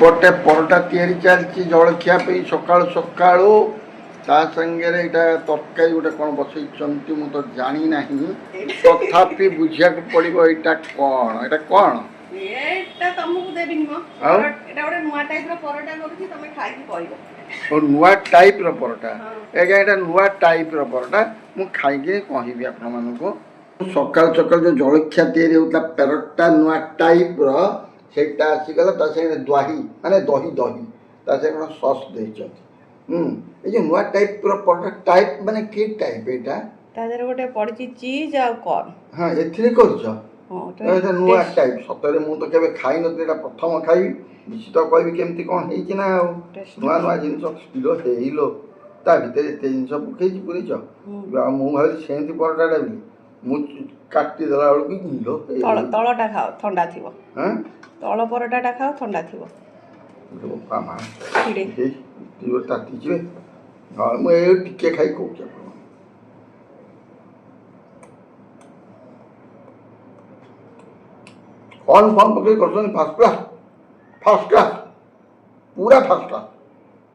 ଏପଟେ ପରଟା ତିଆରି ଚାଲିଛି ଜଳଖିଆ ପାଇଁ ସକାଳୁ ସକାଳୁ। ତା ସାଙ୍ଗରେ ଏଇଟା ତରକାରୀ ଗୋଟେ କ'ଣ ବସେଇଛନ୍ତି ମୁଁ ତ ଜାଣି ନାହିଁ, ତଥାପି ବୁଝିବାକୁ ପଡ଼ିବ ଏଇଟା କ'ଣ। ଏଇଟା କ'ଣ? ଏଟା ତମକୁ ଦେବିନି ମ, ଏଟା ଗୋଟେ ନୂଆ ଟାଇପର ପରଟା କରୁଛି, ତମେ ଖାଇକି କହିବ। ଓ ନୂଆ ଟାଇପର ପରଟା। ଆଜ୍ଞା ଏଇଟା ନୂଆ ଟାଇପର ପରଟା, ମୁଁ ଖାଇକି କହିବି ଆପଣମାନଙ୍କୁ। ସକାଳୁ ସକାଳୁ ଯେଉଁ ଜଳଖିଆ ତିଆରି ହେଉଥିଲା ପରଟା ନୂଆ ଟାଇପର, ସେଇଟା ଆସିଗଲା। ତା ସାଙ୍ଗରେ ଦହି ମାନେ ଦହି ତା ସାଙ୍ଗରେ କ'ଣ ସସ୍ ଦେଇଛନ୍ତି। ଏଇ ଯେଉଁ ନୂଆ ଟାଇପର ପରଟା ଟାଇପ୍ ମାନେ କି ଟାଇପ୍ ଏଇଟା? ତା ଦେହରେ ଗୋଟେ ପଡ଼ିଛି ଚିଜ୍ ଆଉ କର୍ନ। ହଁ ଏଥିରେ କରୁଛ? ଏଇଟା ନୂଆ ଟାଇପ୍। ସତରେ ମୁଁ ତ କେବେ ଖାଇନଥିଲି, ଏଇଟା ପ୍ରଥମ ଖାଇବି। ନିଶ୍ଚିତ କହିବି କେମିତି କ'ଣ ହେଇଛି ନା। ଆଉ ନୂଆ ନୂଆ ଜିନିଷ ସ୍ଥିର ହେଇଲୋ, ତା ଭିତରେ ଏତେ ଜିନିଷ ପକେଇଛି ପୁରେଇଛ। ଆଉ ମୁଁ ଭାବିଲି ସେମିତି ପରଟାଟା ବି, ମୁଁ କାଟିଦେଲା ବେଳକୁ ତଳଟା ଖାଅ, ଥଣ୍ଡା ଥିବ। ତଳ ପରଟାଟା ଖାଅ, ଥଣ୍ଡା ଥିବ। ତାତିଯିବେ। ହଁ ମୁଁ ଏ ଟିକେ ଖାଇ କହୁଛି ଆପଣ। କର୍ନ ଫର୍ନ ପକେଇ କରୁଛନ୍ତି ଫାର୍ଷ୍ଟ କ୍ଲାସ୍, ପୁରା ଫାର୍ଷ୍ଟ କ୍ଲାସ୍।